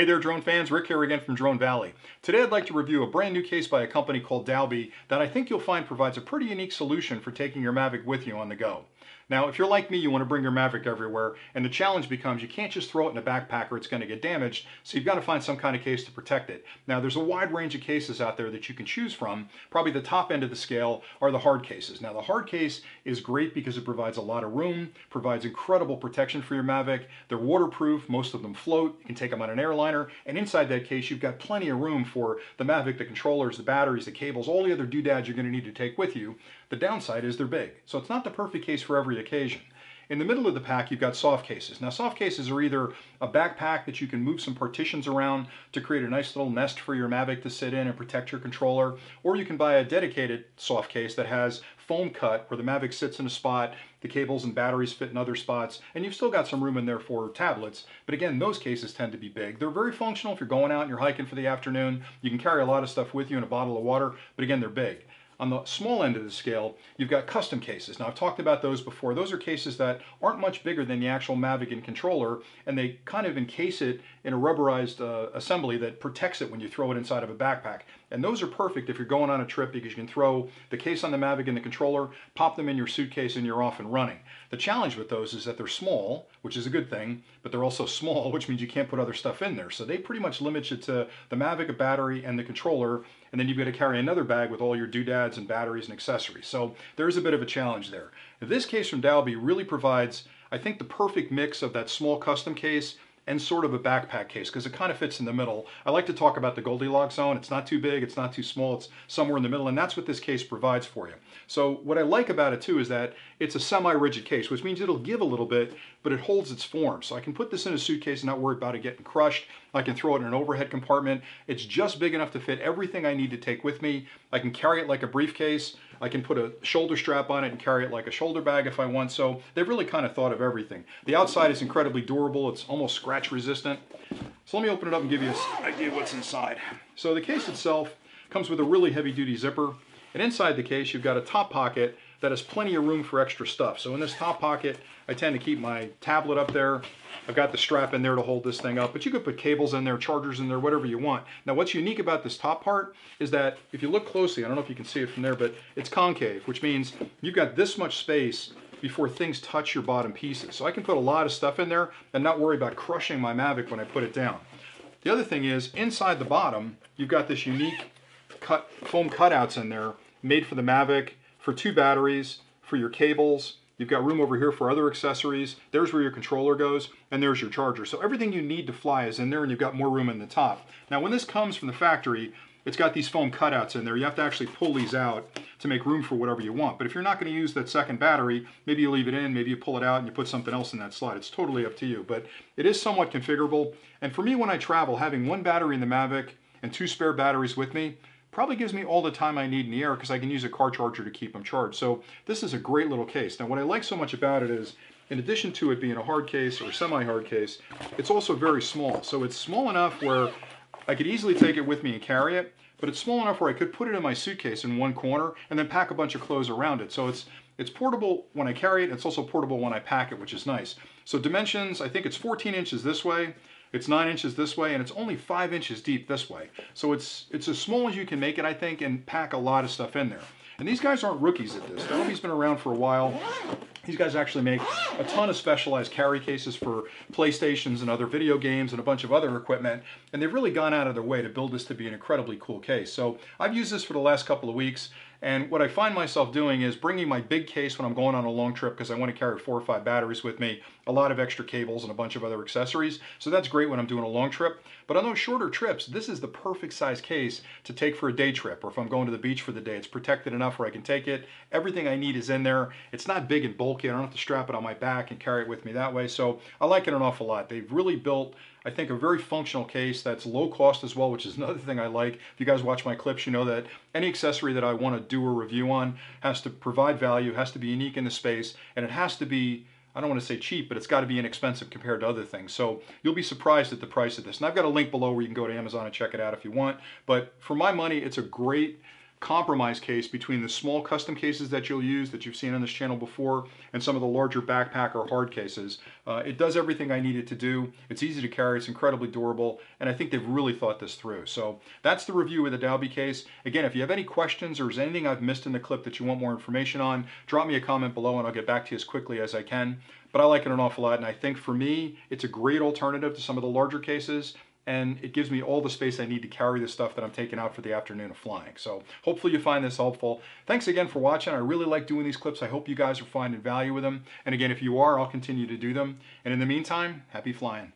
there, drone fans. Rick here again from Drone Valley. Today I'd like to review a brand new case by a company called Doubi that I think you'll find provides a pretty unique solution for taking your Mavic with you on the go. Now, if you're like me, you want to bring your Mavic everywhere, and the challenge becomes you can't just throw it in a backpack or it's going to get damaged, so you've got to find some kind of case to protect it. Now, there's a wide range of cases out there that you can choose from. Probably the top end of the scale are the hard cases. Now, the hard case is great because it provides a lot of room, provides incredible protection for your Mavic. They're waterproof, most of them float, you can take them on an airliner, and inside that case you've got plenty of room for the Mavic, the controllers, the batteries, the cables, all the other doodads you're going to need to take with you. The downside is they're big, so it's not the perfect case for every occasion. In the middle of the pack, you've got soft cases. Now, soft cases are either a backpack that you can move some partitions around to create a nice little nest for your Mavic to sit in and protect your controller, or you can buy a dedicated soft case that has foam cut where the Mavic sits in a spot, the cables and batteries fit in other spots, and you've still got some room in there for tablets. But again, those cases tend to be big. They're very functional if you're going out and you're hiking for the afternoon. You can carry a lot of stuff with you in a bottle of water, but again, they're big. On the small end of the scale, you've got custom cases. Now, I've talked about those before. Those are cases that aren't much bigger than the actual Mavic and controller, and they kind of encase it in a rubberized assembly that protects it when you throw it inside of a backpack. And those are perfect if you're going on a trip because you can throw the case on the Mavic and the controller, pop them in your suitcase, and you're off and running. The challenge with those is that they're small, which is a good thing, but they're also small, which means you can't put other stuff in there. So they pretty much limit you to the Mavic, a battery, and the controller, and then you've got to carry another bag with all your doodads and batteries and accessories. So there's a bit of a challenge there. This case from Doubi really provides, I think, the perfect mix of that small custom case and sort of a backpack case because it kind of fits in the middle. I like to talk about the Goldilocks zone. It's not too big, it's not too small, it's somewhere in the middle, and that's what this case provides for you. So what I like about it too is that it's a semi-rigid case, which means it'll give a little bit, but it holds its form. So I can put this in a suitcase and not worry about it getting crushed. I can throw it in an overhead compartment. It's just big enough to fit everything I need to take with me. I can carry it like a briefcase. I can put a shoulder strap on it and carry it like a shoulder bag if I want. So they've really kind of thought of everything. The outside is incredibly durable. It's almost scratch resistant. So let me open it up and give you an idea of what's inside. So the case itself comes with a really heavy duty zipper. And inside the case, you've got a top pocket that has plenty of room for extra stuff. So in this top pocket, I tend to keep my tablet up there. I've got the strap in there to hold this thing up, but you could put cables in there, chargers in there, whatever you want. Now, what's unique about this top part is that if you look closely, I don't know if you can see it from there, but it's concave, which means you've got this much space before things touch your bottom pieces. So I can put a lot of stuff in there and not worry about crushing my Mavic when I put it down. The other thing is, inside the bottom, you've got this unique foam cutouts in there made for the Mavic, for 2 batteries, for your cables. You've got room over here for other accessories. There's where your controller goes, and there's your charger. So everything you need to fly is in there, and you've got more room in the top. Now, when this comes from the factory, it's got these foam cutouts in there. You have to actually pull these out to make room for whatever you want. But if you're not going to use that second battery, maybe you leave it in, maybe you pull it out and you put something else in that slot. It's totally up to you, but it is somewhat configurable. And for me, when I travel, having 1 battery in the Mavic and 2 spare batteries with me probably gives me all the time I need in the air because I can use a car charger to keep them charged. So this is a great little case. Now, what I like so much about it is, in addition to it being a hard case or semi-hard case, it's also very small. So it's small enough where I could easily take it with me and carry it, but it's small enough where I could put it in my suitcase in one corner and then pack a bunch of clothes around it. So it's portable when I carry it, and it's also portable when I pack it, which is nice. So dimensions, I think it's 14 inches this way, it's 9 inches this way, and it's only 5 inches deep this way. So it's as small as you can make it, I think, and pack a lot of stuff in there. And these guys aren't rookies at this. Doubi's been around for a while. These guys actually make a ton of specialized carry cases for PlayStations and other video games and a bunch of other equipment, and they've really gone out of their way to build this to be an incredibly cool case. So I've used this for the last couple of weeks, and what I find myself doing is bringing my big case when I'm going on a long trip because I want to carry 4 or 5 batteries with me, a lot of extra cables and a bunch of other accessories. So that's great when I'm doing a long trip. But on those shorter trips, this is the perfect size case to take for a day trip, or if I'm going to the beach for the day. It's protected enough where I can take it. Everything I need is in there. It's not big and bulky. I don't have to strap it on my back and carry it with me that way. So I like it an awful lot. They've really built, I think, a very functional case that's low cost as well, which is another thing I like. If you guys watch my clips, you know that any accessory that I want to do a review on has to provide value, has to be unique in the space, and it has to be, I don't want to say cheap, but it's got to be inexpensive compared to other things. So you'll be surprised at the price of this. And I've got a link below where you can go to Amazon and check it out if you want. But for my money, it's a great compromise case between the small custom cases that you'll use that you've seen on this channel before and some of the larger backpack or hard cases. It does everything I need it to do. It's easy to carry, it's incredibly durable, and I think they've really thought this through. So that's the review of the Doubi case. Again, if you have any questions or there's anything I've missed in the clip that you want more information on, drop me a comment below and I'll get back to you as quickly as I can. But I like it an awful lot, and I think for me, it's a great alternative to some of the larger cases, and it gives me all the space I need to carry the stuff that I'm taking out for the afternoon of flying. So hopefully you find this helpful. Thanks again for watching. I really like doing these clips. I hope you guys are finding value with them. And again, if you are, I'll continue to do them. And in the meantime, happy flying.